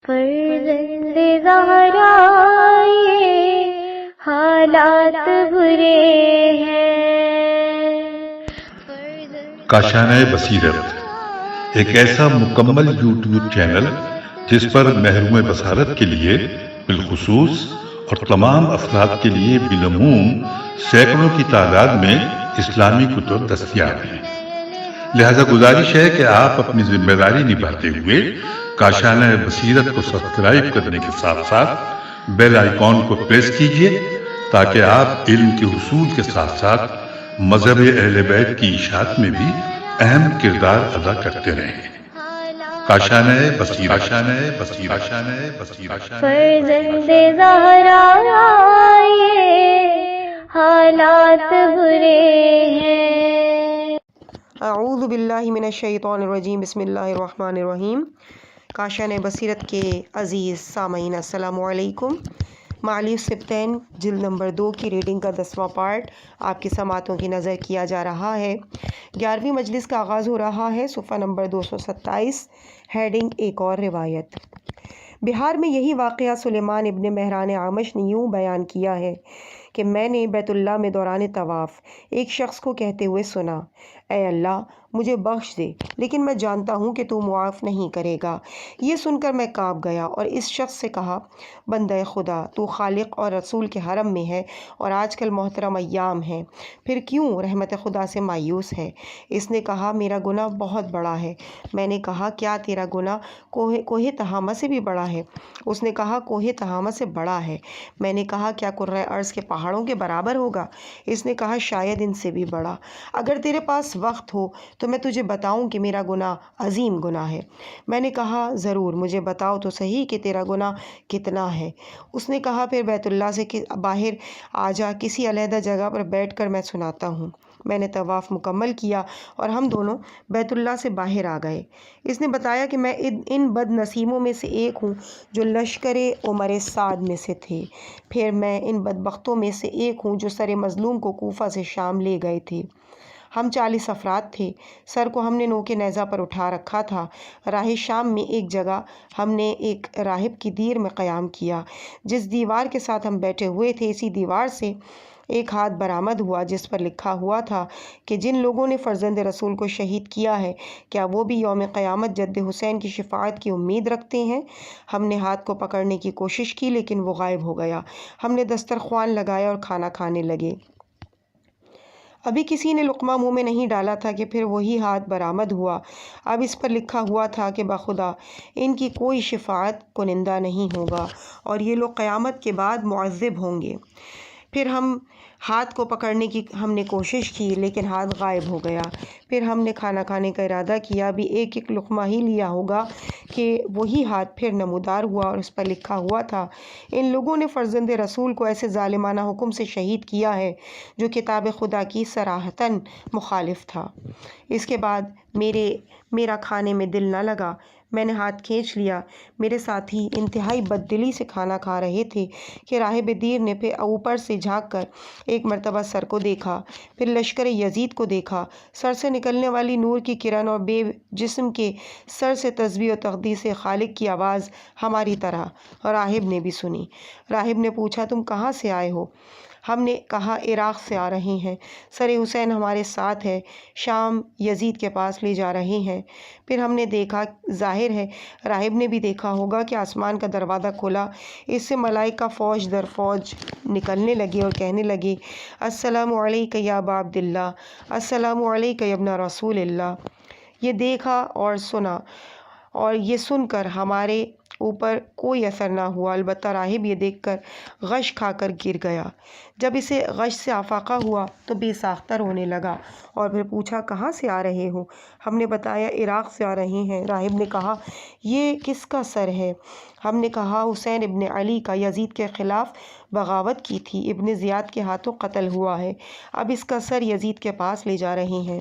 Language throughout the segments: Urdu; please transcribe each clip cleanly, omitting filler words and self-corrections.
فرزند زہرا یہ حالات برے ہیں۔ کاشانۂ بصیرت ایک ایسا مکمل یوٹیوب چینل جس پر محروم بصارت کے لیے بالخصوص اور تمام افراد کے لیے بالعموم سینکڑوں کی تعداد میں اسلامی کتب دستیاب ہیں۔ لہذا گزارش ہے کہ آپ اپنی ذمہ داری نبھاتے ہوئے کاشانۂ بصیرت کو سبسکرائب کرنے کے ساتھ ساتھ بیل آئیکن کو پریس کیجیے تاکہ آپ علم کے حصول کے ساتھ ساتھ مذہب اہل بیت کی اشاعت میں بھی اہم کردار ادا کرتے رہیں۔ کاشانۂ بصیرت، کاشانۂ بصیرت، کاشانۂ بصیرت۔ فرزند زہرا یہ حالات برے ہیں۔ اعوذ باللہ من الشیطان الرجیم، بسم اللہ الرحمن الرحیم۔ کاشانۂ بصیرت کے عزیز سامعین السلام علیکم۔ معالی الصبتین جلد نمبر 2 کی ریڈنگ کا 10واں پارٹ آپ کی سماعتوں کی نظر کیا جا رہا ہے۔ 11ویں مجلس کا آغاز ہو رہا ہے۔ صفحہ نمبر 227، ہیڈنگ ایک اور روایت۔ بہار میں یہی واقعہ سلیمان ابن مہران اعمش نے یوں بیان کیا ہے کہ میں نے بیت اللہ میں دوران طواف ایک شخص کو کہتے ہوئے سنا، اے اللہ مجھے بخش دے، لیکن میں جانتا ہوں کہ تو معاف نہیں کرے گا۔ یہ سن کر میں کانپ گیا اور اس شخص سے کہا، بندہ خدا، تو خالق اور رسول کے حرم میں ہے اور آج کل محترم ایام ہیں، پھر کیوں رحمت خدا سے مایوس ہے؟ اس نے کہا، میرا گناہ بہت بڑا ہے۔ میں نے کہا، کیا تیرا گناہ کوہ تہامہ سے بھی بڑا ہے؟ اس نے کہا، کوہ تہامہ سے بڑا ہے۔ میں نے کہا، کیا کرۂ ارض کے پہاڑوں کے برابر ہوگا؟ اس نے کہا، شاید ان سے بھی بڑا۔ اگر تیرے پاس وقت ہو تو میں تجھے بتاؤں کہ میرا گناہ عظیم گناہ ہے۔ میں نے کہا، ضرور، مجھے بتاؤ تو صحیح کہ تیرا گناہ کتنا ہے۔ اس نے کہا، پھر بیت اللہ سے باہر آ جا، کسی علیحدہ جگہ پر بیٹھ کر میں سناتا ہوں۔ میں نے طواف مکمل کیا اور ہم دونوں بیت اللہ سے باہر آ گئے۔ اس نے بتایا کہ میں ان بد نصیبوں میں سے ایک ہوں جو لشکر عمر سعد میں سے تھے، پھر میں ان بدبختوں میں سے ایک ہوں جو سر مظلوم کو کوفہ سے شام لے گئے تھے۔ ہم 40 افراد تھے۔ سر کو ہم نے نوکے نیزہ پر اٹھا رکھا تھا۔ راہ شام میں ایک جگہ ہم نے ایک راہب کی دیر میں قیام کیا۔ جس دیوار کے ساتھ ہم بیٹھے ہوئے تھے، اسی دیوار سے ایک ہاتھ برآمد ہوا جس پر لکھا ہوا تھا کہ جن لوگوں نے فرزند رسول کو شہید کیا ہے، کیا وہ بھی یوم قیامت جد حسین کی شفاعت کی امید رکھتے ہیں؟ ہم نے ہاتھ کو پکڑنے کی کوشش کی لیکن وہ غائب ہو گیا۔ ہم نے دسترخوان لگایا اور کھانا کھانے لگے۔ ابھی کسی نے لقمہ منہ میں نہیں ڈالا تھا کہ پھر وہی ہاتھ برآمد ہوا۔ اب اس پر لکھا ہوا تھا کہ بخدا ان کی کوئی شفاعت کنندہ نہیں ہوگا اور یہ لوگ قیامت کے بعد معذب ہوں گے۔ پھر ہاتھ کو پکڑنے کی ہم نے کوشش کی لیکن ہاتھ غائب ہو گیا۔ پھر ہم نے کھانا کھانے کا ارادہ کیا، بھی ایک ایک لقمہ ہی لیا ہوگا کہ وہی ہاتھ پھر نمودار ہوا اور اس پر لکھا ہوا تھا، ان لوگوں نے فرزند رسول کو ایسے ظالمانہ حکم سے شہید کیا ہے جو کتاب خدا کی صراحتاً مخالف تھا۔ اس کے بعد میرا کھانے میں دل نہ لگا۔ میں نے ہاتھ کھینچ لیا۔ میرے ساتھی انتہائی بددلی سے کھانا کھا رہے تھے کہ راہب دیر نے پھر اوپر سے جھانک کر ایک مرتبہ سر کو دیکھا، پھر لشکر یزید کو دیکھا۔ سر سے نکلنے والی نور کی کرن اور بے جسم کے سر سے تسبیح و تقدیس خالق کی آواز ہماری طرح راہب نے بھی سنی۔ راہب نے پوچھا، تم کہاں سے آئے ہو؟ ہم نے کہا، عراق سے آ رہے ہیں، سر حسین ہمارے ساتھ ہے، شام یزید کے پاس لے جا رہے ہیں۔ پھر ہم نے دیکھا، ظاہر ہے راہب نے بھی دیکھا ہوگا کہ آسمان کا دروازہ کھلا، اس سے ملائکہ فوج در فوج نکلنے لگے اور کہنے لگے، السلام علیک یا ابا عبداللہ، السلام علیک یا ابن رسول اللہ۔ یہ دیکھا اور سنا اور یہ سن کر ہمارے اوپر کوئی اثر نہ ہوا، البتہ راہب یہ دیکھ کر غش کھا کر گر گیا۔ جب اسے غش سے افاقہ ہوا تو بے ساختہ رونے لگا اور پھر پوچھا، کہاں سے آ رہے ہو؟ ہم نے بتایا، عراق سے آ رہے ہیں۔ راہب نے کہا، یہ کس کا سر ہے؟ ہم نے کہا، حسین ابن علی کا، یزید کے خلاف بغاوت کی تھی، ابن زیاد کے ہاتھوں قتل ہوا ہے، اب اس کا سر یزید کے پاس لے جا رہے ہیں۔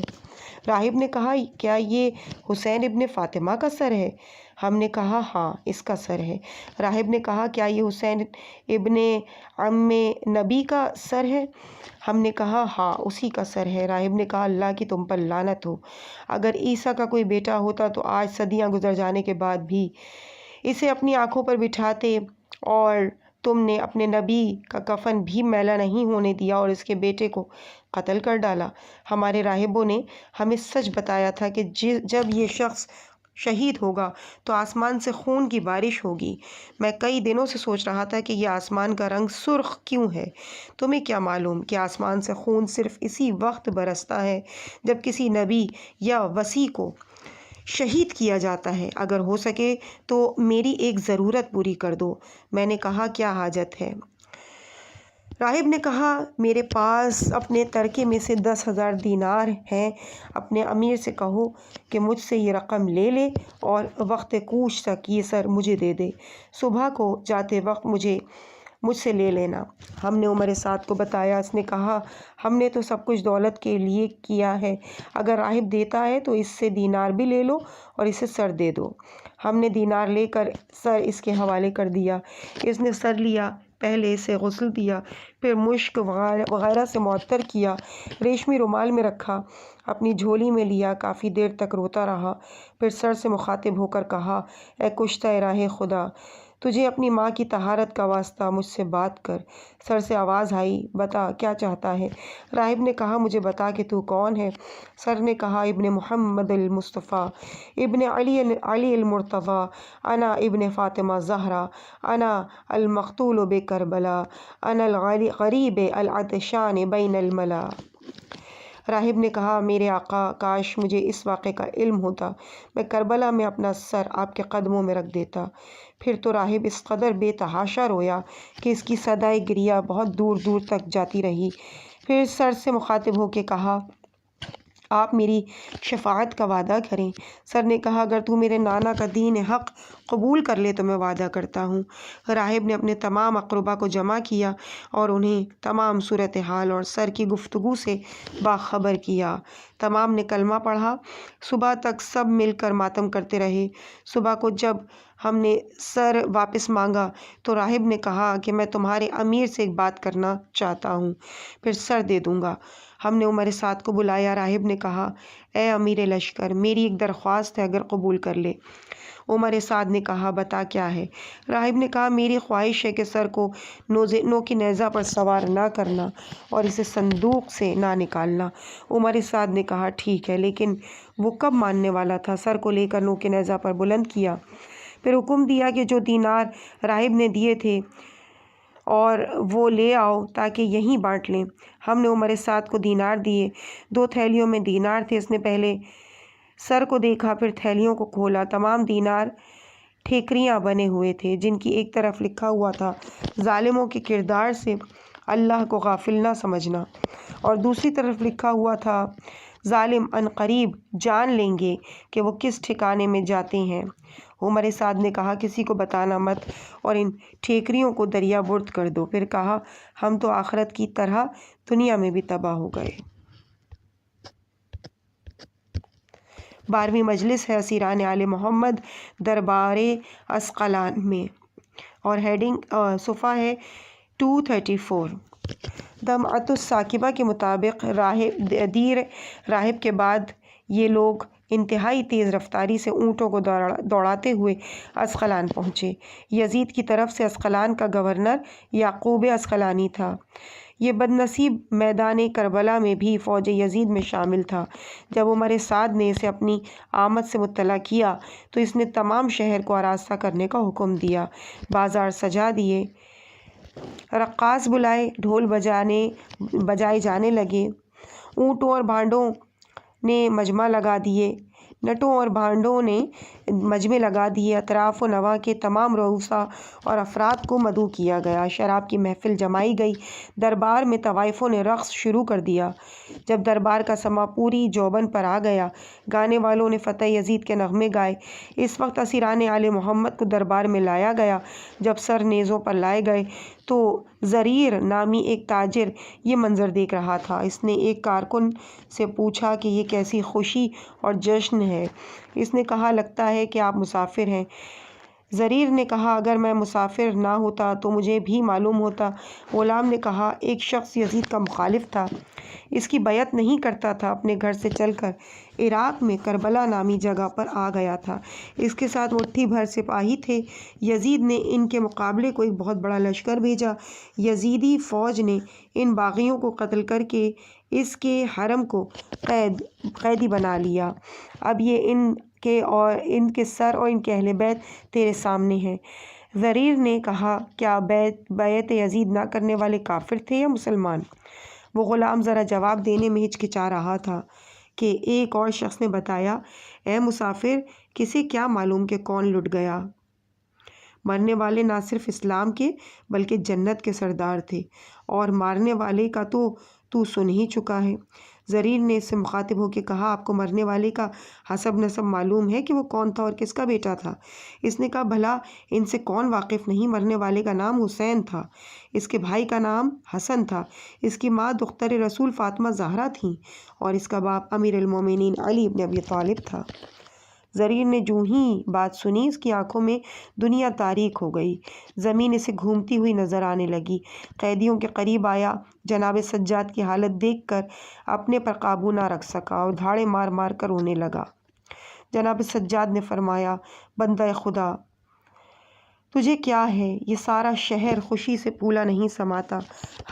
راہب نے کہا، کیا یہ حسین ابن فاطمہ کا سر ہے؟ ہم نے کہا، ہاں اس کا سر ہے۔ راہب نے کہا، کیا یہ حسین ابن عم نبی کا سر ہے؟ ہم نے کہا، ہاں اسی کا سر ہے۔ راہب نے کہا، اللہ کی تم پر لعنت ہو، اگر عیسیٰ کا کوئی بیٹا ہوتا تو آج صدیاں گزر جانے کے بعد بھی اسے اپنی آنکھوں پر بٹھاتے اور تم نے اپنے نبی کا کفن بھی میلا نہیں ہونے دیا اور اس کے بیٹے کو قتل کر ڈالا۔ ہمارے راہبوں نے ہمیں سچ بتایا تھا کہ جب یہ شخص شہید ہوگا تو آسمان سے خون کی بارش ہوگی۔ میں کئی دنوں سے سوچ رہا تھا کہ یہ آسمان کا رنگ سرخ کیوں ہے۔ تمہیں کیا معلوم کہ آسمان سے خون صرف اسی وقت برستا ہے جب کسی نبی یا وصی کو شہید کیا جاتا ہے۔ اگر ہو سکے تو میری ایک ضرورت پوری کر دو۔ میں نے کہا کیا حاجت ہے؟ راہب نے کہا میرے پاس اپنے ترکے میں سے 10,000 دینار ہیں، اپنے امیر سے کہو کہ مجھ سے یہ رقم لے لے اور وقت کوچ تک یہ سر مجھے دے دے، صبح کو جاتے وقت مجھ سے لے لینا۔ ہم نے عمر سعد کو بتایا۔ اس نے کہا ہم نے تو سب کچھ دولت کے لیے کیا ہے، اگر راہب دیتا ہے تو اس سے دینار بھی لے لو اور اسے سر دے دو۔ ہم نے دینار لے کر سر اس کے حوالے کر دیا۔ اس نے سر لیا، پہلے اسے غسل دیا، پھر مشک وغیرہ سے معطر کیا، ریشمی رومال میں رکھا، اپنی جھولی میں لیا، کافی دیر تک روتا رہا، پھر سر سے مخاطب ہو کر کہا اے کشتہ راہ خدا، تجھے اپنی ماں کی طہارت کا واسطہ مجھ سے بات کر۔ سر سے آواز آئی بتا کیا چاہتا ہے؟ راہب نے کہا مجھے بتا کہ تو کون ہے؟ سر نے کہا ابن محمد المصطفیٰ ابن علی المرتضیٰ، انا ابن فاطمہ زہرا، انا المقتول بکربلا، انا الغریب العطشان بین الملا۔ راہب نے کہا میرے آقا، کاش مجھے اس واقعے کا علم ہوتا، میں کربلا میں اپنا سر آپ کے قدموں میں رکھ دیتا۔ پھر تو راہب اس قدر بے تحاشا رویا کہ اس کی صدائے گریہ بہت دور دور تک جاتی رہی۔ پھر سر سے مخاطب ہو کے کہا آپ میری شفاعت کا وعدہ کریں۔ سر نے کہا اگر تو میرے نانا کا دین حق قبول کر لے تو میں وعدہ کرتا ہوں۔ راہب نے اپنے تمام اقربا کو جمع کیا اور انہیں تمام صورتحال اور سر کی گفتگو سے باخبر کیا۔ تمام نے کلمہ پڑھا۔ صبح تک سب مل کر ماتم کرتے رہے۔ صبح کو جب ہم نے سر واپس مانگا تو راہب نے کہا کہ میں تمہارے امیر سے ایک بات کرنا چاہتا ہوں، پھر سر دے دوں گا۔ ہم نے عمر سعد کو بلایا۔ راہب نے کہا اے امیر لشکر، میری ایک درخواست ہے، اگر قبول کر لے۔ عمر سعد نے کہا بتا کیا ہے؟ راہب نے کہا میری خواہش ہے کہ سر کو نو کی نیزہ پر سوار نہ کرنا اور اسے صندوق سے نہ نکالنا۔ عمر سعد نے کہا ٹھیک ہے، لیکن وہ کب ماننے والا تھا؟ سر کو لے کر نو کی نیزہ پر بلند کیا، پھر حکم دیا کہ جو دینار راہب نے دیے تھے اور وہ لے آؤ تاکہ یہیں بانٹ لیں۔ ہم نے عمر سعد کو دینار دیے۔ 2 تھیلیوں میں دینار تھے۔ اس نے پہلے سر کو دیکھا، پھر تھیلیوں کو کھولا۔ تمام دینار ٹھیکریاں بنے ہوئے تھے جن کی ایک طرف لکھا ہوا تھا ظالموں کے کردار سے اللہ کو غافل نہ سمجھنا، اور دوسری طرف لکھا ہوا تھا ظالم عنقریب جان لیں گے کہ وہ کس ٹھکانے میں جاتے ہیں۔ عمر سعد نے کہا کسی کو بتانا مت اور ان ٹھیکریوں کو دریا برد کر دو۔ پھر کہا ہم تو آخرت کی طرح دنیا میں بھی تباہ ہو گئے۔ 12ویں مجلس ہے اسیران آل محمد دربار عسقلان میں، اور ہیڈنگ صفحہ ہے 234۔ دمعۃ الثاقبہ کے مطابق دیر راہب کے بعد یہ لوگ انتہائی تیز رفتاری سے اونٹوں کو دوڑاتے ہوئے عسقلان پہنچے۔ یزید کی طرف سے عسقلان کا گورنر یعقوب عسقلانی تھا۔ یہ بدنصیب میدان کربلا میں بھی فوج یزید میں شامل تھا۔ جب عمر سعد نے اسے اپنی آمد سے مطلع کیا تو اس نے تمام شہر کو آراستہ کرنے کا حکم دیا، بازار سجا دیے، رقاص بلائے، ڈھول بجائے جانے لگے، اونٹوں اور بھانڈوں نے مجمع لگا دیے، نٹوں اور بھانڈوں نے مجمع لگا دیے، اطراف و نواح کے تمام رؤسا اور افراد کو مدعو کیا گیا، شراب کی محفل جمائی گئی، دربار میں طوائفوں نے رقص شروع کر دیا۔ جب دربار کا سما پوری جوبن پر آ گیا، گانے والوں نے فتح یزید کے نغمے گائے۔ اس وقت اسیران آل محمد کو دربار میں لایا گیا۔ جب سر نیزوں پر لائے گئے تو زریر نامی ایک تاجر یہ منظر دیکھ رہا تھا۔ اس نے ایک کارکن سے پوچھا کہ یہ کیسی خوشی اور جشن ہے؟ اس نے کہا لگتا ہے کہ آپ مسافر ہیں۔ زریر نے کہا اگر میں مسافر نہ ہوتا تو مجھے بھی معلوم ہوتا۔ غلام نے کہا ایک شخص یزید کا مخالف تھا، اس کی بیعت نہیں کرتا تھا، اپنے گھر سے چل کر عراق میں کربلا نامی جگہ پر آ گیا تھا، اس کے ساتھ مٹھی بھر سپاہی تھے۔ یزید نے ان کے مقابلے کو ایک بہت بڑا لشکر بھیجا، یزیدی فوج نے ان باغیوں کو قتل کر کے اس کے حرم کو قیدی بنا لیا، اب یہ ان کے سر اور ان کے اہل بیت تیرے سامنے ہیں۔ زریر نے کہا کیا بیعت یزید نہ کرنے والے کافر تھے یا مسلمان؟ وہ غلام ذرا جواب دینے میں ہچکچا رہا تھا کہ ایک اور شخص نے بتایا اے مسافر، کسے کیا معلوم کہ کون لٹ گیا؟ مرنے والے نہ صرف اسلام کے بلکہ جنت کے سردار تھے، اور مارنے والے کا تو سن ہی چکا ہے۔ زریر نے اس سے مخاطب ہو کے کہا آپ کو مرنے والے کا حسب نسب معلوم ہے کہ وہ کون تھا اور کس کا بیٹا تھا؟ اس نے کہا بھلا ان سے کون واقف نہیں، مرنے والے کا نام حسین تھا، اس کے بھائی کا نام حسن تھا، اس کی ماں دختر رسول فاطمہ زہرا تھیں، اور اس کا باپ امیر المومنین علی بن ابی طالب تھا۔ زریر نے جو ہی بات سنی اس کی آنکھوں میں دنیا تاریک ہو گئی، زمین اسے گھومتی ہوئی نظر آنے لگی، قیدیوں کے قریب آیا، جناب سجاد کی حالت دیکھ کر اپنے پر قابو نہ رکھ سکا اور دھاڑے مار مار کر رونے لگا۔ جناب سجاد نے فرمایا بندہ خدا تجھے کیا ہے؟ یہ سارا شہر خوشی سے پھولا نہیں سماتا،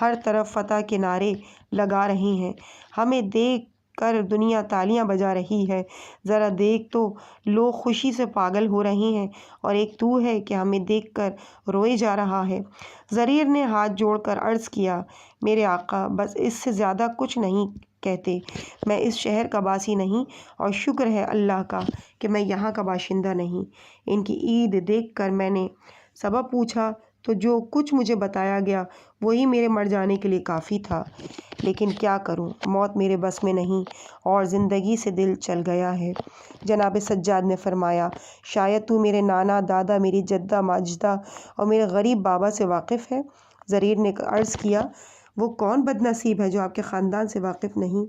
ہر طرف فتح کے نعرے لگا رہے ہیں، ہمیں دیکھ کر دنیا تالیاں بجا رہی ہے، ذرا دیکھ تو لوگ خوشی سے پاگل ہو رہے ہیں، اور ایک تو ہے کہ ہمیں دیکھ کر روئے جا رہا ہے۔ زریر نے ہاتھ جوڑ کر عرض کیا میرے آقا بس اس سے زیادہ کچھ نہیں کہتے، میں اس شہر کا باسی نہیں، اور شکر ہے اللہ کا کہ میں یہاں کا باشندہ نہیں۔ ان کی عید دیکھ کر میں نے سبب پوچھا تو جو کچھ مجھے بتایا گیا وہی میرے مر جانے کے لیے کافی تھا، لیکن کیا کروں، موت میرے بس میں نہیں اور زندگی سے دل چل گیا ہے۔ جناب سجاد نے فرمایا شاید تو میرے نانا دادا، میری جدہ ماجدہ اور میرے غریب بابا سے واقف ہے؟ زریر نے عرض کیا وہ کون بد نصیب ہے جو آپ کے خاندان سے واقف نہیں؟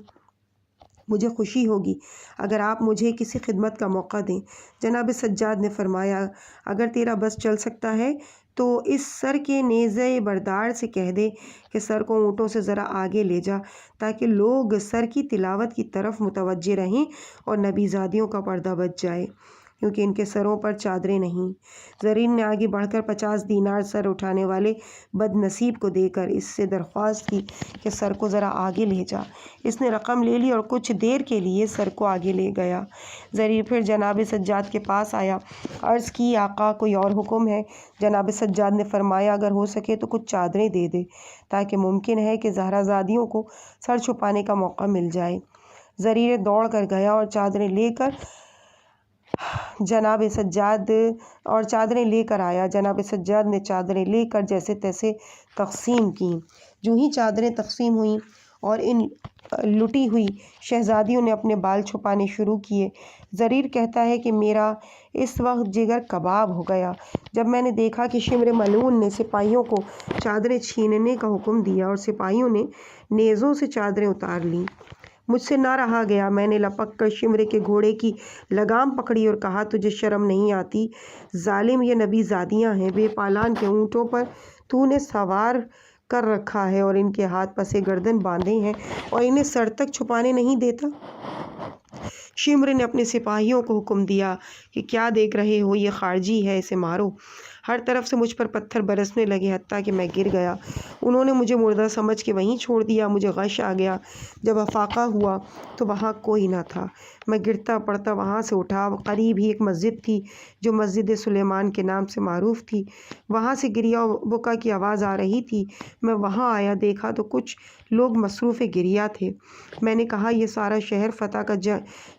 مجھے خوشی ہوگی اگر آپ مجھے کسی خدمت کا موقع دیں۔ جناب سجاد نے فرمایا اگر تیرا بس چل سکتا ہے تو اس سر کے نیزے بردار سے کہہ دے کہ سر کو اونٹوں سے ذرا آگے لے جا تاکہ لوگ سر کی تلاوت کی طرف متوجہ رہیں اور نبی زادیوں کا پردہ بچ جائے، کیونکہ ان کے سروں پر چادریں نہیں۔ زرین نے آگے بڑھ کر 50 دینار سر اٹھانے والے بد نصیب کو دے کر اس سے درخواست کی کہ سر کو ذرا آگے لے جا۔ اس نے رقم لے لی اور کچھ دیر کے لیے سر کو آگے لے گیا۔ زریر پھر جناب سجاد کے پاس آیا، عرض کی آقا کوئی اور حکم ہے؟ جناب سجاد نے فرمایا اگر ہو سکے تو کچھ چادریں دے دے تاکہ ممکن ہے کہ زہرا زادیوں کو سر چھپانے کا موقع مل جائے۔ زریر دوڑ کر گیا اور چادریں لے کر آیا۔ جناب سجاد نے چادریں لے کر جیسے تیسے تقسیم کیں۔ جو ہی چادریں تقسیم ہوئیں اور ان لٹی ہوئی شہزادیوں نے اپنے بال چھپانے شروع کیے، زریر کہتا ہے کہ میرا اس وقت جگر کباب ہو گیا جب میں نے دیکھا کہ شمر ملعون نے سپاہیوں کو چادریں چھیننے کا حکم دیا اور سپاہیوں نے نیزوں سے چادریں اتار لیں۔ مجھ سے نہ رہا گیا، میں نے لپک کر شمر کے گھوڑے کی لگام پکڑی اور کہا تجھے شرم نہیں آتی؟ ظالم یہ نبی زادیاں ہیں، بے پالان کے اونٹوں پر تو نے سوار کر رکھا ہے اور ان کے ہاتھ پسے گردن باندھے ہیں اور انہیں سر تک چھپانے نہیں دیتا۔ شمر نے اپنے سپاہیوں کو حکم دیا کہ کیا دیکھ رہے ہو، یہ خارجی ہے، اسے مارو۔ ہر طرف سے مجھ پر پتھر برسنے لگے حتیٰ کہ میں گر گیا۔ انہوں نے مجھے مردہ سمجھ کے وہیں چھوڑ دیا۔ مجھے غش آ گیا، جب افاقہ ہوا تو وہاں کوئی نہ تھا۔ میں گرتا پڑتا وہاں سے اٹھا، قریب ہی ایک مسجد تھی جو مسجد سلیمان کے نام سے معروف تھی، وہاں سے گریہ و بکا کی آواز آ رہی تھی۔ میں وہاں آیا، دیکھا تو کچھ لوگ مصروف گریہ تھے۔ میں نے کہا یہ سارا شہر فتح کا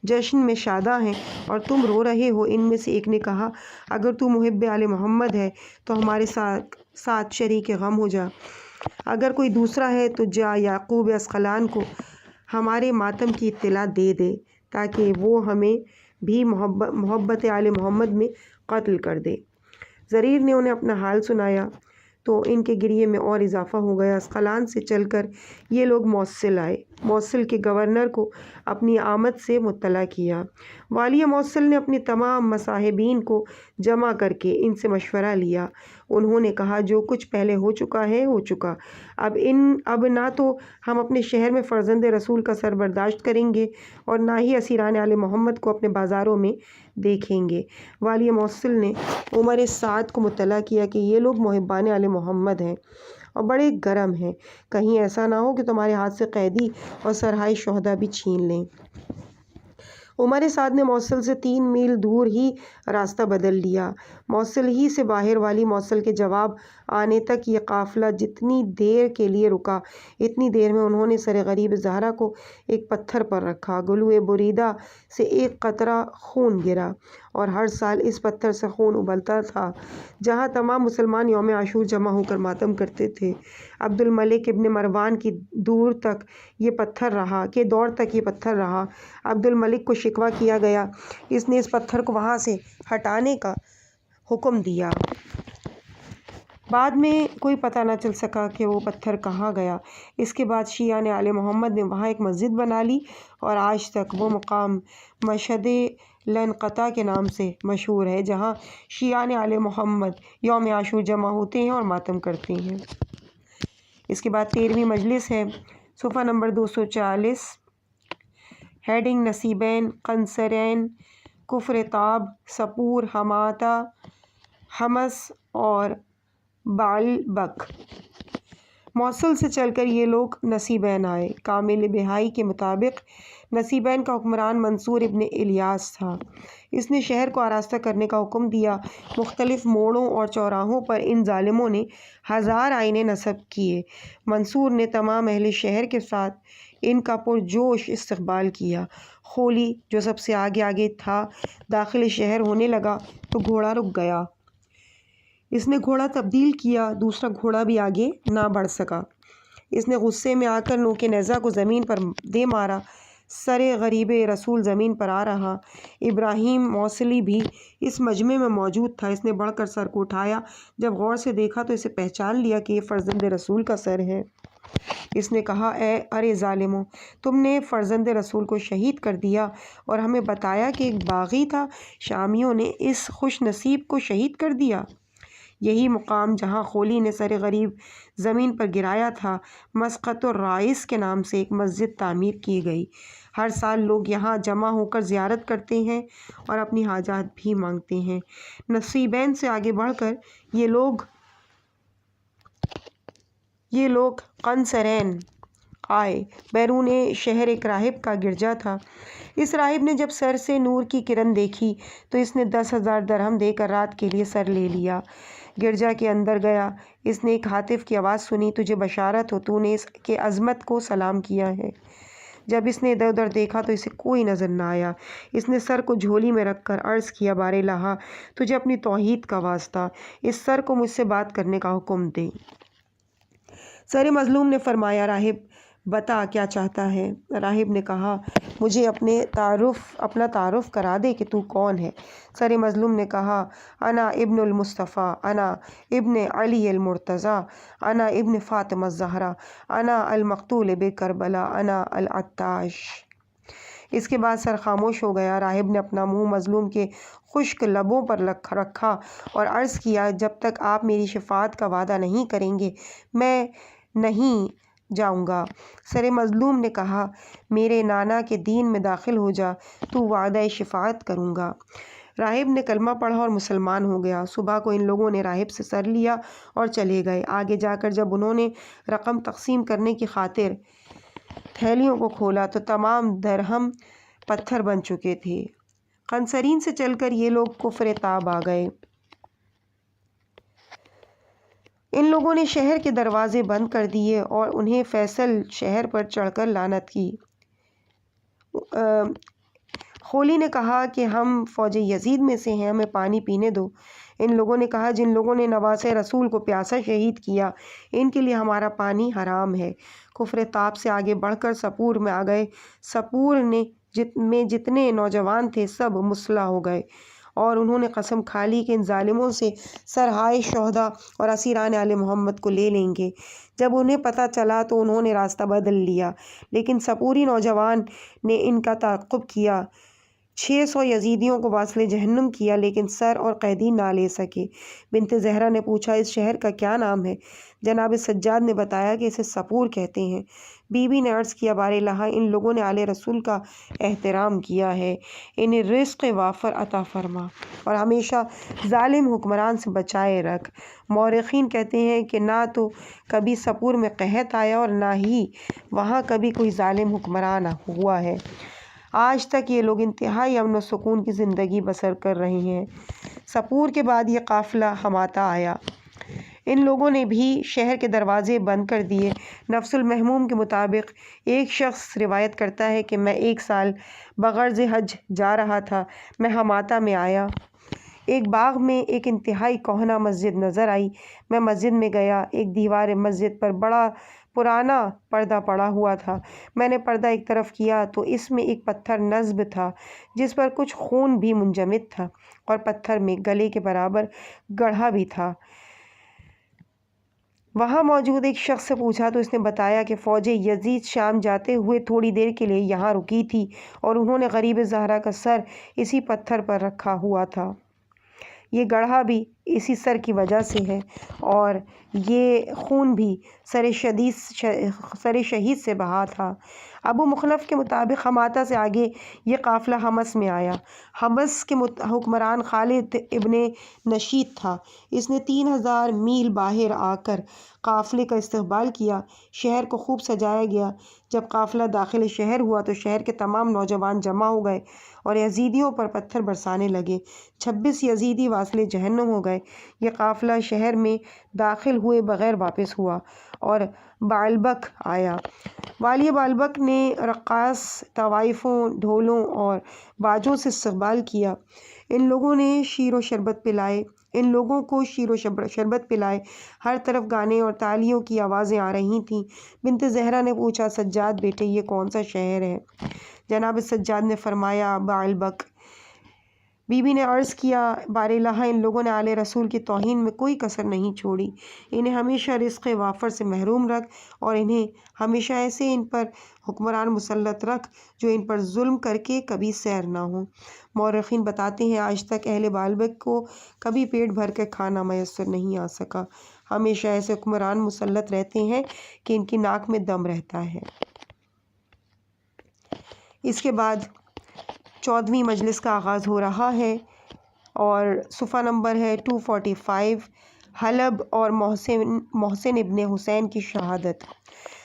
جشن میں شاداں ہیں اور تم رو رہے ہو۔ ان میں سے ایک نے کہا اگر تو محب آل محمد ہے تو ہمارے ساتھ شریک غم ہو جا، اگر کوئی دوسرا ہے تو جا یعقوب اسقلان کو ہمارے ماتم کی اطلاع دے دے تاکہ وہ ہمیں بھی محبت آل محمد میں قتل کر دے۔ زریر نے انہیں اپنا حال سنایا تو ان کے گریے میں اور اضافہ ہو گیا۔ اسقلان سے چل کر یہ لوگ موصل آئے۔ موصل کے گورنر کو اپنی آمد سے مطلع کیا۔ والی موصل نے اپنے تمام مصاحبین کو جمع کر کے ان سے مشورہ لیا۔ انہوں نے کہا جو کچھ پہلے ہو چکا ہے ہو چکا، اب نہ تو ہم اپنے شہر میں فرزند رسول کا سر برداشت کریں گے اور نہ ہی اسیران آل محمد کو اپنے بازاروں میں دیکھیں گے۔ والی موصل نے عمر سعد کو مطلع کیا کہ یہ لوگ محبان آل محمد ہیں اور بڑے گرم ہیں، کہیں ایسا نہ ہو کہ تمہارے ہاتھ سے قیدی اور سرہائے شہداء بھی چھین لیں۔ عمر سعد نے موصل سے 3 میل دور ہی راستہ بدل لیا۔ موصل ہی سے باہر والی موصل کے جواب آنے تک یہ قافلہ جتنی دیر کے لیے رکا، اتنی دیر میں انہوں نے سر غریب زہرا کو ایک پتھر پر رکھا۔ گلوئے بریدہ سے ایک قطرہ خون گرا اور ہر سال اس پتھر سے خون ابلتا تھا جہاں تمام مسلمان یوم عاشور جمع ہو کر ماتم کرتے تھے۔ عبد الملک ابن مروان کی دور تک یہ پتھر رہا۔ عبد الملک کو شکوہ کیا گیا، اس نے اس پتھر کو وہاں سے ہٹانے کا حکم دیا۔ بعد میں کوئی پتہ نہ چل سکا کہ وہ پتھر کہاں گیا۔ اس کے بعد شیعان آل محمد نے وہاں ایک مسجد بنا لی اور آج تک وہ مقام مشہد لانقطہ کے نام سے مشہور ہے جہاں شیعان آل محمد یوم عاشور جمع ہوتے ہیں اور ماتم کرتے ہیں۔ اس کے بعد 13ویں مجلس ہے، صفحہ نمبر 240، ہیڈنگ نصیبین، قنصرین، کفر تاب، سپور، حماتہ، حمص اور بعلبک۔ موصل سے چل کر یہ لوگ نصیبین آئے۔ کامل بہائی کے مطابق نصیبین کا حکمران منصور ابن الیاس تھا۔ اس نے شہر کو آراستہ کرنے کا حکم دیا۔ مختلف موڑوں اور چوراہوں پر ان ظالموں نے 1000 آئینے نصب کیے۔ منصور نے تمام اہل شہر کے ساتھ ان کا پرجوش استقبال کیا۔ خولی جو سب سے آگے تھا داخل شہر ہونے لگا تو گھوڑا رک گیا۔ اس نے گھوڑا تبدیل کیا، دوسرا گھوڑا بھی آگے نہ بڑھ سکا۔ اس نے غصے میں آ کر نوک نیزہ کو زمین پر دے مارا۔ سر غریب رسول زمین پر آ رہا۔ ابراہیم موصلی بھی اس مجمع میں موجود تھا۔ اس نے بڑھ کر سر کو اٹھایا، جب غور سے دیکھا تو اسے پہچان لیا کہ یہ فرزند رسول کا سر ہے۔ اس نے کہا ارے ظالمو، تم نے فرزند رسول کو شہید کر دیا اور ہمیں بتایا کہ ایک باغی تھا، شامیوں نے اس خوش نصیب کو شہید کر دیا۔ یہی مقام جہاں خولی نے سر غریب زمین پر گرایا تھا، مسقط الرائس کے نام سے ایک مسجد تعمیر کی گئی۔ ہر سال لوگ یہاں جمع ہو کر زیارت کرتے ہیں اور اپنی حاجات بھی مانگتے ہیں۔ نصیبین سے آگے بڑھ کر یہ لوگ قنصرین آئے۔ بیرون شہر ایک راہب کا گرجا تھا۔ اس راہب نے جب سر سے نور کی کرن دیکھی تو اس نے 10,000 درہم دے کر رات کے لیے سر لے لیا۔ گرجا کے اندر گیا، اس نے ایک ہاتف کی آواز سنی، تجھے بشارت ہو، تو نے اس کے عظمت کو سلام کیا ہے۔ جب اس نے ادھر ادھر دیکھا تو اسے کوئی نظر نہ آیا۔ اس نے سر کو جھولی میں رکھ کر عرض کیا، بار الہا، تجھے اپنی توحید کا واسطہ، اس سر کو مجھ سے بات کرنے کا حکم دے۔ سر مظلوم نے فرمایا، راہب بتا کیا چاہتا ہے؟ راہب نے کہا، مجھے اپنا تعارف کرا دے کہ تو کون ہے۔ سر مظلوم نے کہا، انا ابن المصطفیٰ، انا ابن علی المرتضیٰ، انا ابن فاطمہ الزہرا، انا المقتول بکربلا، انا العطاش۔ اس کے بعد سر خاموش ہو گیا۔ راہب نے اپنا منہ مظلوم کے خشک لبوں پر رکھا اور عرض کیا، جب تک آپ میری شفاعت کا وعدہ نہیں کریں گے میں نہیں جاؤں گا۔ سر مظلوم نے کہا، میرے نانا کے دین میں داخل ہو جا، تو وعدہ شفاعت کروں گا۔ راہب نے کلمہ پڑھا اور مسلمان ہو گیا۔ صبح کو ان لوگوں نے راہب سے سر لیا اور چلے گئے۔ آگے جا کر جب انہوں نے رقم تقسیم کرنے کی خاطر تھیلیوں کو کھولا تو تمام درہم پتھر بن چکے تھے۔ قنصرین سے چل کر یہ لوگ کفر تاب آ گئے۔ ان لوگوں نے شہر کے دروازے بند کر دیے اور انہیں فیصل شہر پر چڑھ کر لعنت کی۔ خولی نے کہا کہ ہم فوج یزید میں سے ہیں، ہمیں پانی پینے دو۔ ان لوگوں نے کہا، جن لوگوں نے نواس رسول کو پیاسا شہید کیا ان کے لیے ہمارا پانی حرام ہے۔ کفر تاب سے آگے بڑھ کر سپور میں آ گئے۔ سپور میں جتنے نوجوان تھے سب مسلح ہو گئے اور انہوں نے قسم کھا لی کہ ان ظالموں سے سرہائے شہداء اور اسیران آل محمد کو لے لیں گے۔ جب انہیں پتہ چلا تو انہوں نے راستہ بدل لیا، لیکن سپوری نوجوان نے ان کا تعاقب کیا۔ 600 یزیدیوں کو واصل جہنم کیا، لیکن سر اور قیدی نہ لے سکے۔ بنت زہرا نے پوچھا، اس شہر کا کیا نام ہے؟ جناب سجاد نے بتایا کہ اسے سپور کہتے ہیں۔ بی بی نے عرض کیا، بار الہ، ان لوگوں نے آل رسول کا احترام کیا ہے، انہیں رزق وافر عطا فرما اور ہمیشہ ظالم حکمران سے بچائے رکھ۔ مورخین کہتے ہیں کہ نہ تو کبھی سپور میں قحط آیا اور نہ ہی وہاں کبھی کوئی ظالم حکمران ہوا ہے۔ آج تک یہ لوگ انتہائی امن و سکون کی زندگی بسر کر رہے ہیں۔ سپور کے بعد یہ قافلہ ہماتا آیا۔ ان لوگوں نے بھی شہر کے دروازے بند کر دیے۔ نفس المحموم کے مطابق ایک شخص روایت کرتا ہے کہ میں 1 سال بغرض حج جا رہا تھا، میں ہماتا میں آیا، ایک باغ میں ایک انتہائی کہنہ مسجد نظر آئی۔ میں مسجد میں گیا، ایک دیوار مسجد پر بڑا پرانا پردہ پڑا ہوا تھا۔ میں نے پردہ ایک طرف کیا تو اس میں ایک پتھر نصب تھا جس پر کچھ خون بھی منجمد تھا، اور پتھر میں گلے کے برابر گڑھا بھی تھا۔ وہاں موجود ایک شخص سے پوچھا تو اس نے بتایا کہ فوج یزید شام جاتے ہوئے تھوڑی دیر کے لیے یہاں رکی تھی اور انہوں نے غریب زہرا کا سر اسی پتھر پر رکھا ہوا تھا۔ یہ گڑھا بھی اسی سر کی وجہ سے ہے اور یہ خون بھی سر شہید سے بہا تھا۔ ابو مخلف کے مطابق ہماتا سے آگے یہ قافلہ حمص میں آیا۔ حمص کے حکمران خالد ابن نشید تھا۔ اس نے 3000 میل باہر آ کر قافلے کا استقبال کیا۔ شہر کو خوب سجایا گیا۔ جب قافلہ داخل شہر ہوا تو شہر کے تمام نوجوان جمع ہو گئے اور یزیدیوں پر پتھر برسانے لگے۔ 26 یزیدی واصل جہنم ہو گئے۔ یہ قافلہ شہر میں داخل ہوئے بغیر واپس ہوا اور بعلبک آیا۔ والی بعلبک نے رقاص طوائفوں، ڈھولوں اور باجوں سے استقبال کیا۔ ان لوگوں کو شیر و شربت پلائے۔ ہر طرف گانے اور تالیوں کی آوازیں آ رہی تھیں۔ بنت زہرا نے پوچھا، سجاد بیٹے، یہ کون سا شہر ہے؟ جناب سجاد نے فرمایا، بعلبک۔ بی بی نے عرض کیا، بار الہ، ان لوگوں نے آل رسول کی توہین میں کوئی کسر نہیں چھوڑی، انہیں ہمیشہ رزق وافر سے محروم رکھ اور انہیں ہمیشہ ایسے ان پر حکمران مسلط رکھ جو ان پر ظلم کر کے کبھی سیر نہ ہوں۔ مورخین بتاتے ہیں آج تک اہل بعلبک کو کبھی پیٹ بھر کے کھانا میسر نہیں آ سکا، ہمیشہ ایسے حکمران مسلط رہتے ہیں کہ ان کی ناک میں دم رہتا ہے۔ اس کے بعد 14ویں مجلس کا آغاز ہو رہا ہے اور صفحہ نمبر ہے 245۔ حلب اور محسن ابن حسین کی شہادت۔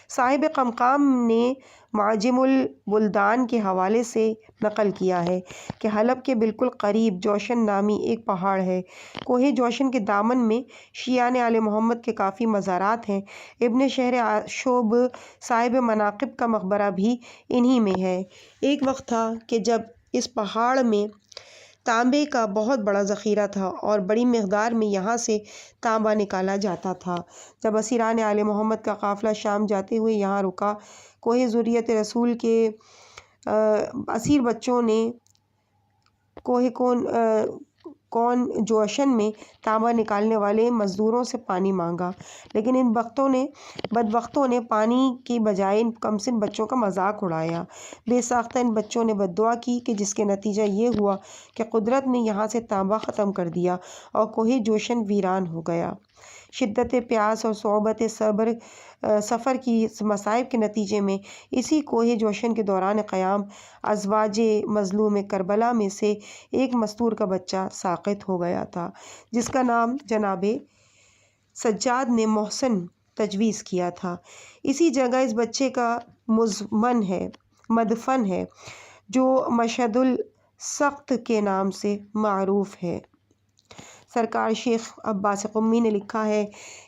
صاحب قمقام نے معجم البلدان کے حوالے سے نقل کیا ہے کہ حلب کے بالکل قریب جوشن نامی ایک پہاڑ ہے۔ کوہ جوشن کے دامن میں شیعان آل محمد کے کافی مزارات ہیں۔ ابن شہر شعب صاحب مناقب کا مقبرہ بھی انہی میں ہے۔ ایک وقت تھا کہ جب اس پہاڑ میں تانبے کا بہت بڑا ذخیرہ تھا اور بڑی مقدار میں یہاں سے تانبا نکالا جاتا تھا۔ جب اسیران آل محمد کا قافلہ شام جاتے ہوئے یہاں رکا، کوہ ذریت رسول کے اسیر بچوں نے کوہ کون جوشن میں تانبا نکالنے والے مزدوروں سے پانی مانگا، لیکن ان بدبختوں نے پانی کی بجائے ان کمسن بچوں کا مذاق اڑایا۔ بے ساختہ ان بچوں نے بددعا کی کہ جس کے نتیجہ یہ ہوا کہ قدرت نے یہاں سے تانبا ختم کر دیا اور کوہ جوشن ویران ہو گیا۔ شدت پیاس اور صعوبت سفر کی مصائب کے نتیجے میں اسی کوہ جوشن کے دوران قیام ازواج مظلوم کربلا میں سے ایک مستور کا بچہ ساقط ہو گیا تھا، جس کا نام جناب سجاد نے محسن تجویز کیا تھا۔ اسی جگہ اس بچے کا مدفن ہے جو مشہد السقط کے نام سے معروف ہے۔ سرکار شیخ عباس قمی نے لکھا ہے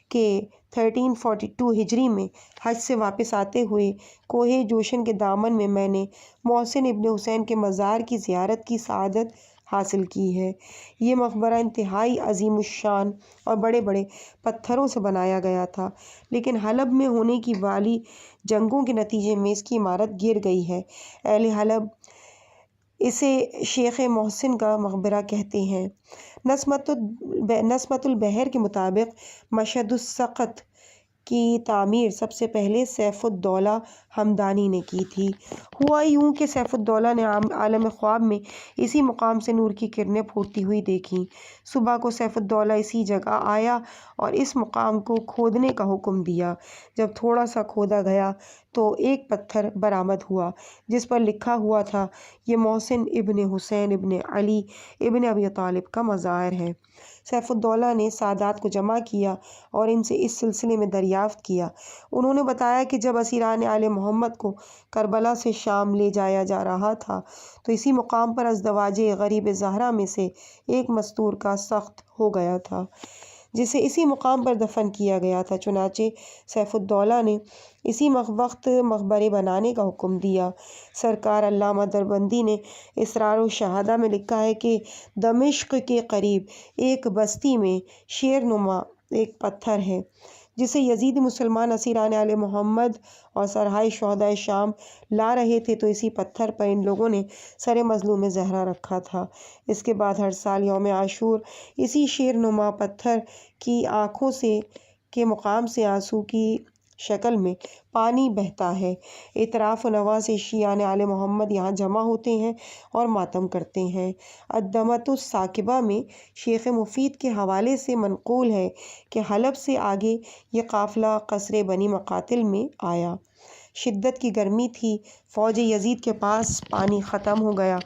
کہ 1342 ہجری میں حج سے واپس آتے ہوئے کوہ جوشن کے دامن میں میں نے محسن ابن حسین کے مزار کی زیارت کی سعادت حاصل کی ہے۔ یہ مقبرہ انتہائی عظیم الشان اور بڑے بڑے پتھروں سے بنایا گیا تھا، لیکن حلب میں ہونے کی والی جنگوں کے نتیجے میں اس کی عمارت گر گئی ہے۔ اہل حلب اسے شیخ محسن کا مقبرہ کہتے ہیں۔ نسمۃ البحر کے مطابق مشہد السقط کی تعمیر سب سے پہلے سیف الدولہ ہمدانی نے کی تھی۔ ہوا یوں کہ سیف الدولہ نے عالم خواب میں اسی مقام سے نور کی کرنیں پھوٹتی ہوئی دیکھیں۔ صبح کو سیف الدولہ اسی جگہ آیا اور اس مقام کو کھودنے کا حکم دیا۔ جب تھوڑا سا کھودا گیا تو ایک پتھر برآمد ہوا جس پر لکھا ہوا تھا، یہ محسن ابن حسین ابن علی ابن ابی طالب کا مزار ہے۔ سیف الدولہ نے سادات کو جمع کیا اور ان سے اس سلسلے میں دریافت کیا۔ انہوں نے بتایا کہ جب اسیران آل محمد کو کربلا سے شام لے جایا جا رہا تھا تو اسی مقام پر ازدواج غریب زہرا میں سے ایک مستور کا سخت ہو گیا تھا جسے اسی مقام پر دفن کیا گیا تھا۔ چنانچہ سیف الدولہ نے اسی وقت مقبرے بنانے کا حکم دیا۔ سرکار علامہ دربندی نے اسرار الشہادہ میں لکھا ہے کہ دمشق کے قریب ایک بستی میں شیر نما ایک پتھر ہے جسے یزید مسلمان اسیران آل محمد اور سرہائے شہدائے شام لا رہے تھے تو اسی پتھر پر ان لوگوں نے سر مظلوم زہرا رکھا تھا۔ اس کے بعد ہر سال یوم عاشور اسی شیر نما پتھر کی آنکھوں سے کے مقام سے آنسو کی شکل میں پانی بہتا ہے۔ اطراف و نواح سے شیعان آل محمد یہاں جمع ہوتے ہیں اور ماتم کرتے ہیں۔ الدمۃ الثاقبہ میں شیخ مفید کے حوالے سے منقول ہے کہ حلب سے آگے یہ قافلہ قصر بنی مقاتل میں آیا۔ شدت کی گرمی تھی، فوج یزید کے پاس پانی ختم ہو گیا۔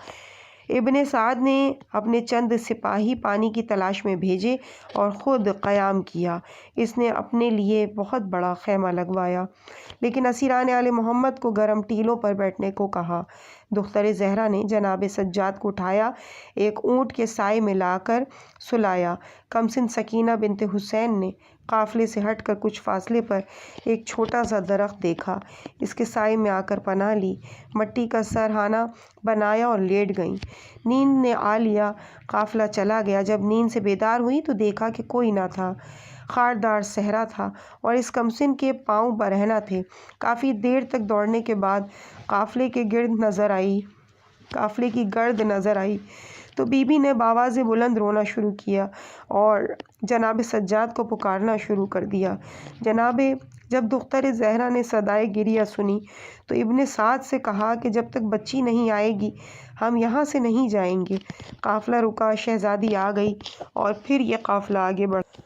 ابن سعد نے اپنے چند سپاہی پانی کی تلاش میں بھیجے اور خود قیام کیا۔ اس نے اپنے لیے بہت بڑا خیمہ لگوایا لیکن اسیران آل محمد کو گرم ٹیلوں پر بیٹھنے کو کہا۔ دختر زہرا نے جناب سجاد کو اٹھایا، ایک اونٹ کے سائے میں لا کر سلایا۔ کمسن سکینہ بنت حسین نے قافلے سے ہٹ کر کچھ فاصلے پر ایک چھوٹا سا درخت دیکھا، اس کے سائے میں آ کر پناہ لی، مٹی کا سرہانہ بنایا اور لیٹ گئیں۔ نیند نے آ لیا، قافلہ چلا گیا۔ جب نیند سے بیدار ہوئی تو دیکھا کہ کوئی نہ تھا، خاردار صحرا تھا اور اس کمسن کے پاؤں برہنہ تھے۔ کافی دیر تک دوڑنے کے بعد قافلے کی گرد نظر آئی تو بی بی نے بآواز بلند رونا شروع کیا اور جناب سجاد کو پکارنا شروع کر دیا۔ جب دختر زہرا نے صدائے گریہ سنی تو ابن سعد سے کہا کہ جب تک بچی نہیں آئے گی ہم یہاں سے نہیں جائیں گے۔ قافلہ رکا، شہزادی آ گئی اور پھر یہ قافلہ آگے بڑھا۔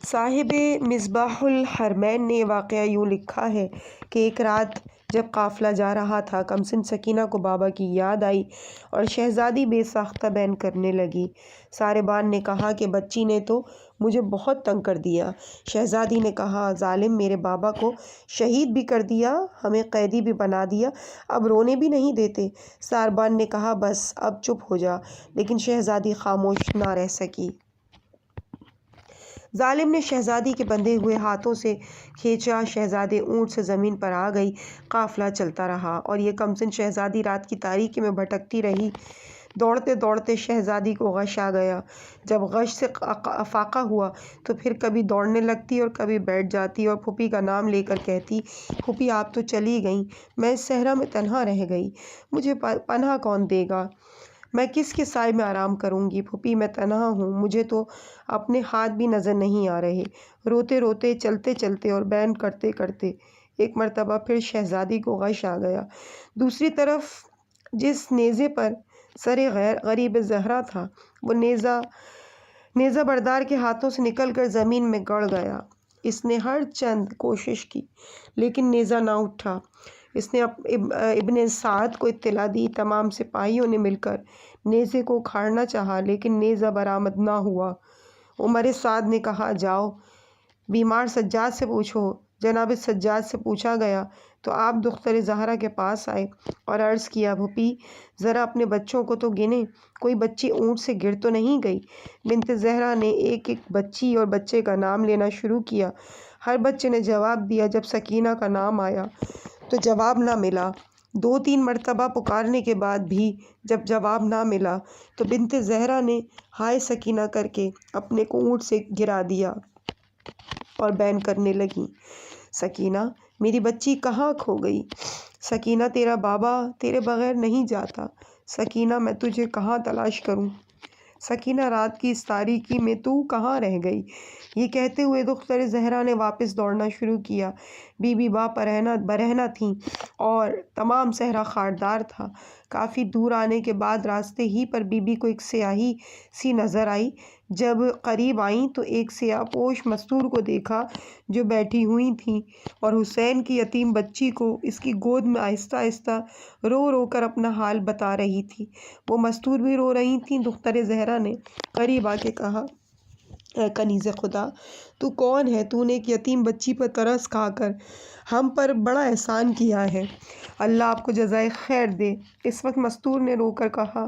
صاحب مصباح الحرمین نے یہ واقعہ یوں لکھا ہے کہ ایک رات جب قافلہ جا رہا تھا، کمسن سکینہ کو بابا کی یاد آئی اور شہزادی بے ساختہ بین کرنے لگی۔ ساربان نے کہا کہ بچی نے تو مجھے بہت تنگ کر دیا۔ شہزادی نے کہا، ظالم میرے بابا کو شہید بھی کر دیا، ہمیں قیدی بھی بنا دیا، اب رونے بھی نہیں دیتے۔ ساربان نے کہا، بس اب چپ ہو جا، لیکن شہزادی خاموش نہ رہ سکی۔ ظالم نے شہزادی کے بندھے ہوئے ہاتھوں سے کھینچا، شہزادی اونٹ سے زمین پر آ گئی۔ قافلہ چلتا رہا اور یہ کمسن شہزادی رات کی تاریکی میں بھٹکتی رہی۔ دوڑتے دوڑتے شہزادی کو غش آ گیا۔ جب غش سے افاقہ ہوا تو پھر کبھی دوڑنے لگتی اور کبھی بیٹھ جاتی اور پھوپھی کا نام لے کر کہتی، پھوپھی آپ تو چلی گئیں، میں اس صحرا میں تنہا رہ گئی، مجھے پناہ کون دے گا، میں کس کے سائے میں آرام کروں گی، پھوپھی میں تنہا ہوں، مجھے تو اپنے ہاتھ بھی نظر نہیں آ رہے۔ روتے روتے، چلتے چلتے اور بین کرتے کرتے ایک مرتبہ پھر شہزادی کو غش آ گیا۔ دوسری طرف جس نیزے پر سر غریب زہرا تھا وہ نیزہ بردار کے ہاتھوں سے نکل کر زمین میں گڑ گیا۔ اس نے ہر چند کوشش کی لیکن نیزہ نہ اٹھا۔ اس نے ابن سعد کو اطلاع دی، تمام سپاہیوں نے مل کر نیزے کو اکھاڑنا چاہا لیکن نیزہ برآمد نہ ہوا۔ عمر سعد نے کہا، جاؤ بیمار سجاد سے پوچھو۔ جناب سجاد سے پوچھا گیا تو آپ دختر زہرا کے پاس آئے اور عرض کیا، پھوپھی ذرا اپنے بچوں کو تو گنے، کوئی بچی اونٹ سے گر تو نہیں گئی؟ بنت زہرا نے ایک ایک بچی اور بچے کا نام لینا شروع کیا۔ ہر بچے نے جواب دیا۔ جب سکینہ کا نام آیا تو جواب نہ ملا۔ 2-3 مرتبہ پکارنے کے بعد بھی جب جواب نہ ملا تو بنت زہرا نے ہائے سکینہ کر کے اپنے کو اونٹ سے گرا دیا اور بین کرنے لگی، سکینہ میری بچی کہاں کھو گئی؟ سکینہ تیرا بابا تیرے بغیر نہیں جاتا، سکینہ میں تجھے کہاں تلاش کروں، سکینہ رات کی اس تاریکی میں تو کہاں رہ گئی؟ یہ کہتے ہوئے دختر زہرا نے واپس دوڑنا شروع کیا۔ بی بی با برہنہ تھیں اور تمام صحرا خاردار تھا۔ کافی دور آنے کے بعد راستے ہی پر بی بی کو ایک سیاہی سی نظر آئی۔ جب قریب آئیں تو ایک سیاہ پوش مستور کو دیکھا جو بیٹھی ہوئی تھیں اور حسین کی یتیم بچی کو اس کی گود میں آہستہ آہستہ رو رو کر اپنا حال بتا رہی تھی۔ وہ مستور بھی رو رہی تھیں۔ دختر زہرا نے قریب آ کے کہا، اے کنیز خدا، تو کون ہے؟ تو نے ایک یتیم بچی پر ترس کھا کر ہم پر بڑا احسان کیا ہے، اللہ آپ کو جزائے خیر دے۔ اس وقت مستور نے رو کر کہا،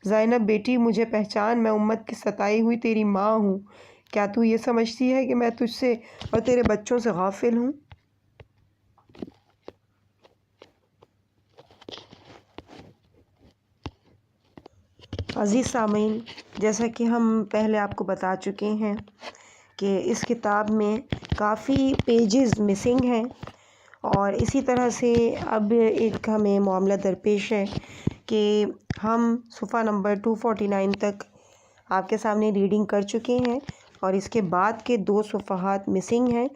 زینب بیٹی مجھے پہچان، میں امت کی ستائی ہوئی تیری ماں ہوں۔ کیا تو یہ سمجھتی ہے کہ میں تجھ سے اور تیرے بچوں سے غافل ہوں؟ عزیز سامعین، جیسا کہ ہم پہلے آپ کو بتا چکے ہیں کہ اس کتاب میں کافی پیجز مسنگ ہیں، اور اسی طرح سے اب ایک ہمیں معاملہ درپیش ہے کہ ہم صفحہ نمبر 249 تک آپ کے سامنے ریڈنگ کر چکے ہیں، اور اس کے بعد کے 2 صفحات مسنگ ہیں،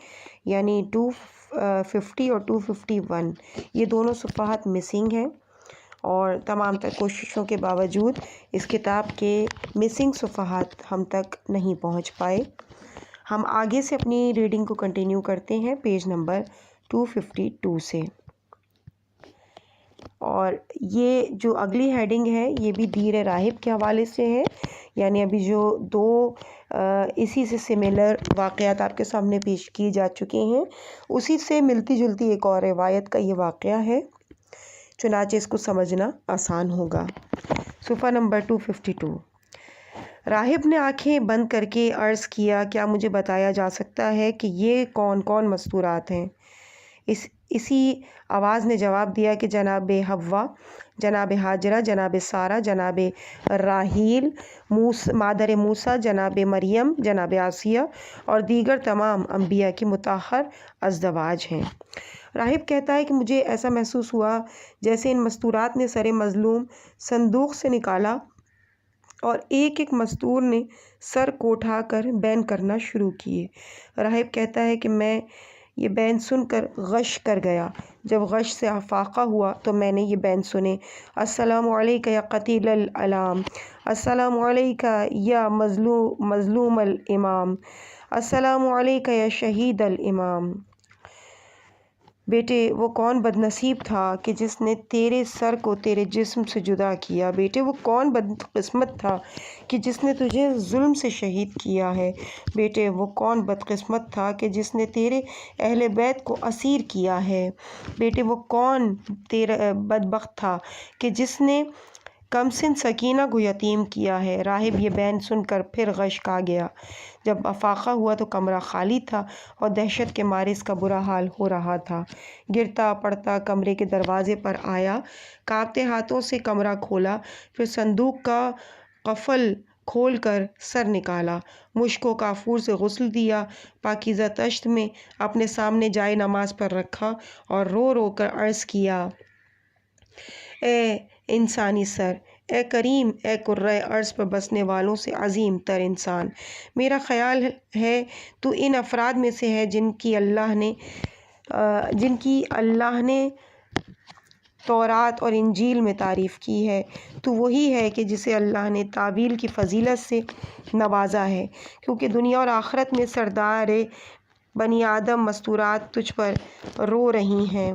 یعنی 250 اور 251، یہ دونوں صفحات مسنگ ہیں، اور تمام کوششوں کے باوجود اس کتاب کے مسنگ صفحات ہم تک نہیں پہنچ پائے۔ ہم آگے سے اپنی ریڈنگ کو کنٹینیو کرتے ہیں پیج نمبر 252 سے، اور یہ جو اگلی ہیڈنگ ہے یہ بھی دیر راہب کے حوالے سے ہے، یعنی ابھی جو 2 اسی سے سملر واقعات آپ کے سامنے پیش کی جا چکے ہیں، اسی سے ملتی جلتی ایک اور روایت کا یہ واقعہ ہے، چنانچہ اس کو سمجھنا آسان ہوگا۔ صفحہ نمبر 252۔ راہب نے آنکھیں بند کر کے عرض کیا، کیا مجھے بتایا جا سکتا ہے کہ یہ کون کون مستورات ہیں؟ اسی آواز نے جواب دیا کہ جناب حوا، جناب ہاجرہ، جناب سارہ، جناب راحیل، مادر موسیٰ، جناب مریم، جناب آسیہ اور دیگر تمام انبیاء کی مطہر ازدواج ہیں۔ راہب کہتا ہے کہ مجھے ایسا محسوس ہوا جیسے ان مستورات نے سر مظلوم صندوق سے نکالا اور ایک ایک مستور نے سر کو اٹھا کر بین کرنا شروع کیے۔ راہب کہتا ہے کہ میں یہ بین سن کر غش کر گیا۔ جب غش سے افاقہ ہوا تو میں نے یہ بین سنے، السلام علیکہ یا قتیل العلام، السلام علیکہ یا مظلوم الامام، السلام علیکہ یا شہید الامام۔ بیٹے وہ کون بد نصیب تھا کہ جس نے تیرے سر کو تیرے جسم سے جدا کیا، بیٹے وہ کون بد قسمت تھا کہ جس نے تجھے ظلم سے شہید کیا ہے، بیٹے وہ کون بد قسمت تھا کہ جس نے تیرے اہل بیت کو اسیر کیا ہے، بیٹے وہ کون تیرا بدبخت تھا کہ جس نے کمسن سکینہ کو یتیم کیا ہے۔ راہب یہ بین سن کر پھر غش کھا گیا۔ جب افاقہ ہوا تو کمرہ خالی تھا اور دہشت کے مارے اس کا برا حال ہو رہا تھا۔ گرتا پڑتا کمرے کے دروازے پر آیا، کانپتے ہاتھوں سے کمرہ کھولا، پھر صندوق کا قفل کھول کر سر نکالا، مشک و کافور سے غسل دیا، پاکیزہ طشت میں اپنے سامنے جائے نماز پر رکھا اور رو رو کر عرض کیا، اے انسانی سر، اے کریم، اے کرۂ ارض پر بسنے والوں سے عظیم تر انسان، میرا خیال ہے تو ان افراد میں سے ہے جن کی اللہ نے تورات اور انجیل میں تعریف کی ہے۔ تو وہی ہے کہ جسے اللہ نے تعویل کی فضیلت سے نوازا ہے، کیونکہ دنیا اور آخرت میں سردار بنی آدم مستورات تجھ پر رو رہی ہیں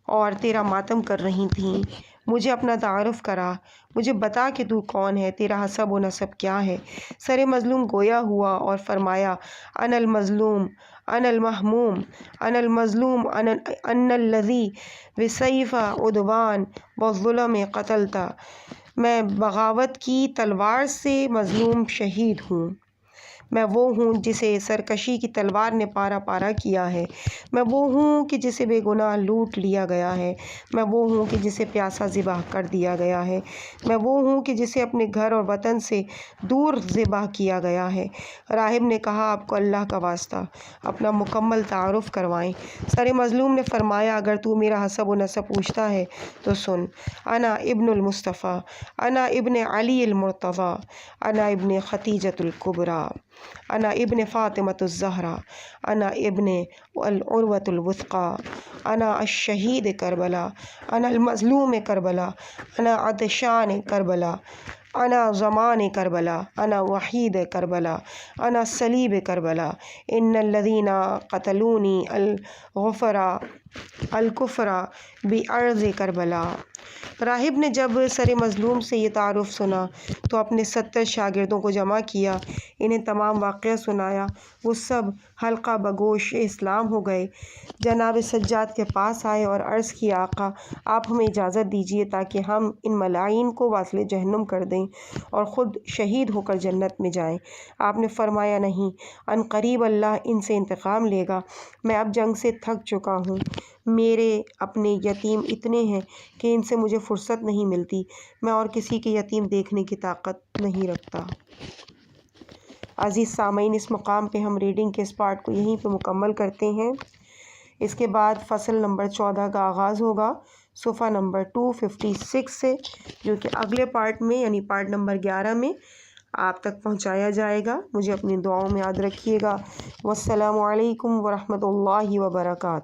اور تیرا ماتم کر رہی تھیں۔ مجھے اپنا تعارف کرا، مجھے بتا کہ تو کون ہے، تیرا حسب و نسب کیا ہے۔ سر مظلوم گویا ہوا اور فرمایا، انا المظلوم، انا المحموم، انا المظلوم، انا الذی بسیف عدوان والظلم قتلتا، میں بغاوت کی تلوار سے مظلوم شہید ہوں، میں وہ ہوں جسے سرکشی کی تلوار نے پارا پارا کیا ہے، میں وہ ہوں کہ جسے بے گناہ لوٹ لیا گیا ہے، میں وہ ہوں کہ جسے پیاسا ذبح کر دیا گیا ہے، میں وہ ہوں کہ جسے اپنے گھر اور وطن سے دور ذبح کیا گیا ہے۔ راہب نے کہا آپ کو اللہ کا واسطہ اپنا مکمل تعارف کروائیں۔ سر مظلوم نے فرمایا اگر تو میرا حسب و نسب پوچھتا ہے تو سن، انا ابن المصطفیٰ، انا ابن علی المرتضیٰ، انا ابن ختیجۃ الکبریٰ، انا ابن فاطمۃ الزہرا، انا ابن العروۃ الوثقیٰ، انا الشہید کربلا، انا المظلوم کربلا، انا عطشان کربلا، انا زمان کربلا، انا وحید کربلا، انا صلیب کربلا، ان الذین قتلونی الکفر بارض کربلا۔ راہب نے جب سر مظلوم سے یہ تعارف سنا تو اپنے 70 شاگردوں کو جمع کیا، انہیں تمام واقعہ سنایا۔ وہ سب حلقہ بگوش اسلام ہو گئے۔ جناب سجاد کے پاس آئے اور عرض کی آقا آپ ہمیں اجازت دیجیے تاکہ ہم ان ملائین کو واصل جہنم کر دیں اور خود شہید ہو کر جنت میں جائیں۔ آپ نے فرمایا نہیں، ان قریب اللہ ان سے انتقام لے گا، میں اب جنگ سے تھک چکا ہوں، میرے اپنے یتیم اتنے ہیں کہ ان سے مجھے فرصت نہیں ملتی، میں اور کسی کے یتیم دیکھنے کی طاقت نہیں رکھتا۔ عزیز سامعین، اس مقام پہ ہم ریڈنگ کے اس پارٹ کو یہیں پہ مکمل کرتے ہیں۔ اس کے بعد فصل نمبر 14 کا آغاز ہوگا صفحہ نمبر 256 سے، جو کہ اگلے پارٹ میں یعنی پارٹ نمبر 11 میں آپ تک پہنچایا جائے گا۔ مجھے اپنی دعاؤں میں یاد رکھیے گا۔ والسلام علیکم ورحمۃ اللہ وبرکاتہ۔